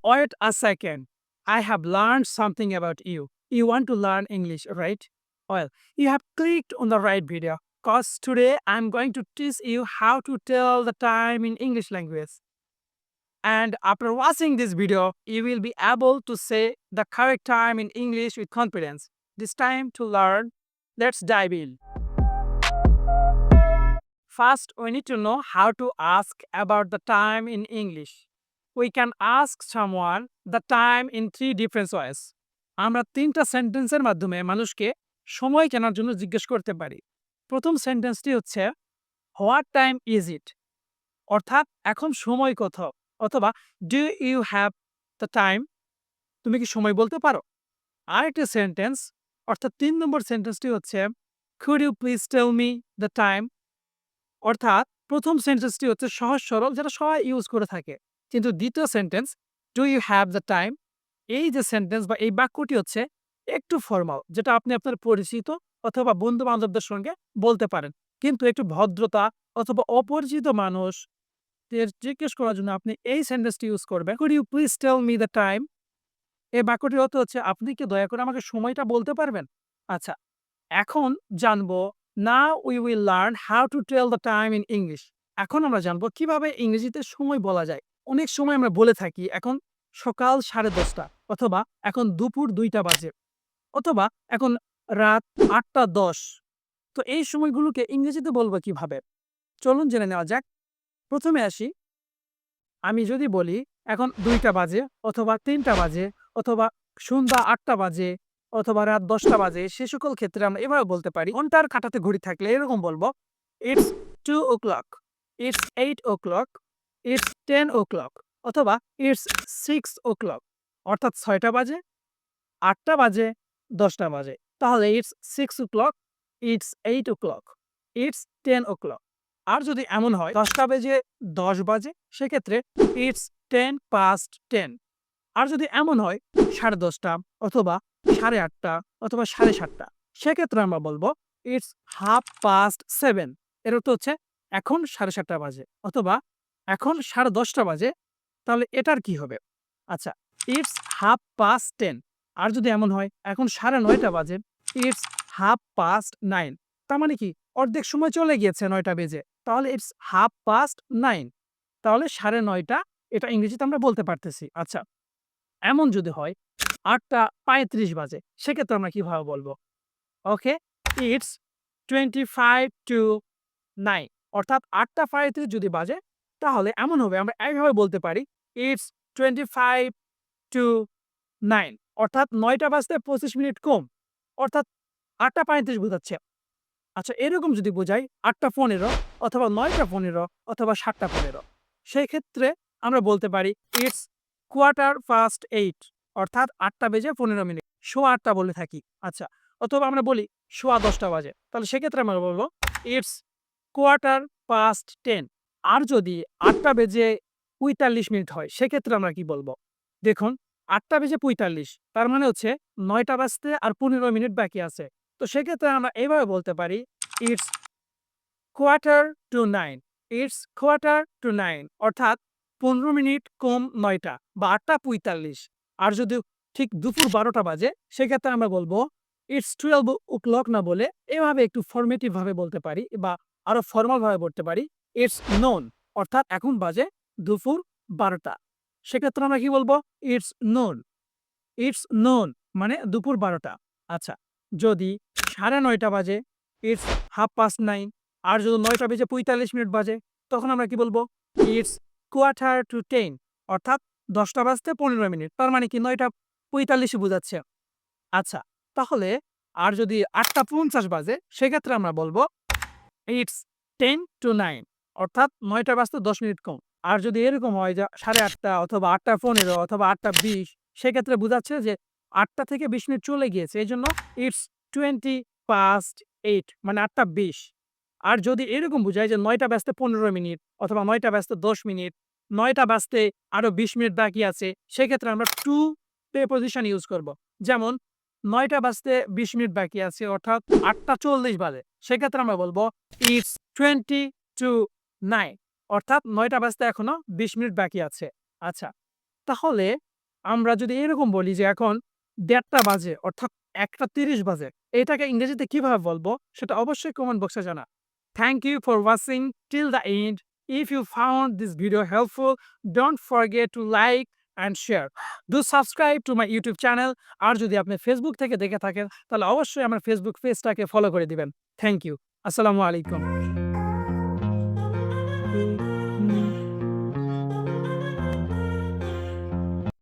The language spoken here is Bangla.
wait a second. I have learned something about you. You want to learn English, right? Well, you have clicked on the right video because today I'm going to teach you how to tell the time in English language. And after watching this video, you will be able to say the correct time in English with confidence. This time to learn, let's dive in. First, we need to know how to ask about the time in English. We can ask someone the time in three different ways. আমরা তিনটা সেন্টেন্সের মাধ্যমে মানুষকে সময় কেনার জন্য জিজ্ঞেস করতে পারি। প্রথম সেন্টেন্সটি হচ্ছে হোয়াট টাইম ইজ ইট, অর্থাৎ এখন সময় কত, অথবা do you have the time, তুমি কি সময় বলতে পারো। আরেকটি সেন্টেন্স অর্থাৎ ৩ নম্বর সেন্টেন্সটি হচ্ছে could you please tell me the time, অর্থাৎ প্রথম সেন্টেন্সটি হচ্ছে সহজ সরল, যেটা সবাই ইউজ করে থাকে। কিন্তু দ্বিতীয় sentence do you have the time, এই যে সেন্টেন্স বা এই বাক্যটি হচ্ছে একটু ফর্মাল, যেটা আপনি আপনার পরিচিত অথবা বন্ধু বান্ধবদের সঙ্গে বলতে পারেন। কিন্তু একটু ভদ্রতা অথবা অপরিচিত মানুষ জিজ্ঞেস করার জন্য আপনি এই সেন্টেন্সটি ইউজ করবেন, could you please tell me the time. এই বাক্যটির অর্থ হচ্ছে আপনি কি দয়া করে আমাকে সময়টা বলতে পারবেন। আচ্ছা, এখন জানবো, now we will learn how to tell the time in English. এখন আমরা জানবো কিভাবে ইংরেজিতে সময় বলা যায়। অনেক সময় আমরা বলে থাকি এখন সকাল 10:30 অথবা এখন দুপুর 2টা বাজে, অথবা এখন রাত 8টা 10। তো এই সময়গুলোকে ইংরেজিতে বলবো কিভাবে, চলুন জেনে নেওয়া যাক। প্রথমে আসি, আমি যদি বলি এখন 2টা বাজে অথবা 3টা বাজে অথবা সন্ধ্যা 8টা বাজে অথবা রাত 10টা বাজে, সে সকল ক্ষেত্রে আমরা এভাবে বলতে পারি। ঘন্টার কাঁটাতে ঘড়ি থাকলে এরকম বলবো, it's 2 o'clock, it's 8 o'clock, it's 10 o'clock, অথবা ইটস 6 o'clock, অর্থাৎ 6টা বাজে, 8টা বাজে, 10টা বাজে। তাহলে it's 6 o'clock, it's 8 o'clock, it's 10 o'clock। আর যদি এমন হয় 10টা বেজে 10 বাজে, সেক্ষেত্রে ইটস 10 past 10। আর যদি এমন হয় 10:30 অথবা 8:30 অথবা 7:30, সেক্ষেত্রে আমরা বলবো ইটস 7:30। এর অর্থ হচ্ছে এখন 7:30 বাজে অথবা এখন 10:30 বাজে। তাহলে এটার কি হবে? আচ্ছা, ইটস 10:30। আর যদি এমন হয় এখন 9:30 বাজে, ইটস 9:30। তার মানে কি অর্ধেক সময় চলে গিয়েছে 9টা বেজে, তাহলে ইটস 9:30। তাহলে 9:30 এটা ইংরেজিতে আমরা বলতে পারতেছি। আচ্ছা, এমন যদি হয় 8টা 35 বাজে, সেক্ষেত্রে আমরা কিভাবে বলবো? ওকে, ইটস 25 to 9, অর্থাৎ 8টা 35 যদি বাজে, তাহলে এমন হবে আমরা এইভাবে বলতে পারি, ইটস 25 to 9, অর্থাৎ 9টা বাজতে 25 মিনিট কম, অর্থাৎ 8টা 35 বোঝাচ্ছে। আচ্ছা, এরকম যদি বোঝাই 8টা 15 অথবা 9টা 15 অথবা 7টা 15, সেই ক্ষেত্রে আমরা বলতে পারি ইটস 8:15, অর্থাৎ 8টা বেজে 15 মিনিট, 8:15 বলে থাকি। আচ্ছা, অথবা আমরা বলি 10:15 বাজে, তাহলে সেক্ষেত্রে আমরা বলবো ইটস 10:15। আর যদি 8টা বেজে 45 মিনিট হয়, সেক্ষেত্রে আমরা কি বলবো? দেখুন, 8টা বেজে 45, তার মানে হচ্ছে 9টা বাজতে আর 15 মিনিট বাকি আছে। তো সেক্ষেত্রে আমরা এইভাবে বলতে পারি, ইটস 8:15, ইটস 8:15, অর্থাৎ 15 মিনিট কম 9টা বা 8টা 45। আর যদি ঠিক দুপুর 12টা বাজে, সেক্ষেত্রে আমরা বলবো ইটস 12 o'clock না বলে এভাবে একটু ফর্মেটিভ ভাবে বলতে পারি বা আরো ফর্মাল ভাবে বলতে পারি, ইটস নোন, অর্থাৎ এখন বাজে দুপুর 12টা। সেক্ষেত্রে আমরা কি বলবো? ইটস নোন, ইটস নোন মানে দুপুর 12টা। আচ্ছা, যদি 9:30 বাজে, ইটস 9:30। আর যদি 9টা বেজে 45 মিনিট বাজে, তখন আমরা কি বলবো? ইটস 9:45, অর্থাৎ 10টা বাজতে 15 মিনিট। তার মানে কি 9টা 45 বোঝাচ্ছে। আচ্ছা, তাহলে আর যদি 8টা 50 বাজে, সেক্ষেত্রে আমরা বলবো ইটস 10 to 9, অর্থাৎ 9টা বাজতে 10 মিনিট কম। আর যদি এরকম হয় যে 8:30 অথবা 8টা 15 অথবা 8টা 20, সেক্ষেত্রে বোঝাচ্ছে যে 8টা থেকে 20 মিনিট চলে গিয়েছে। এজন্য ইটস 20 past 8, মানে 8টা 20। আর যদি এরকম বুঝায় যে 9টা বাজতে 15 মিনিট অথবা 9টা বাজতে 10 মিনিট, 9টা বাজতে আরো 20 মিনিট বাকি আছে, সেক্ষেত্রে আমরা টু প্রিপজিশন ইউজ করব। যেমন 9টা বাজতে 20 মিনিট বাকি আছে, অর্থাৎ 8টা 40 বাজে, সেক্ষেত্রে আমরা বলবো ইটস 20 to 9, অর্থাৎ 9টা বাজতে এখনো 20 মিনিট বাকি আছে। আচ্ছা, তাহলে আমরা যদি এরকম বলি যে এখন ১:৩০ বাজে অর্থাৎ ১:৩০ বাজে, এটাকে ইংরেজিতে কিভাবে বলবো সেটা অবশ্যই কমেন্ট বক্সে জানা। Thank you for watching till the end. If you found this video helpful, don't forget to like and share. Do subscribe to my YouTube channel. আর যদি আপনি Facebook থেকে দেখে থাকেন তাহলে অবশ্যই আমার Facebook পেজটাকে ফলো করে দিবেন। Thank you. আসসালামু আলাইকুম।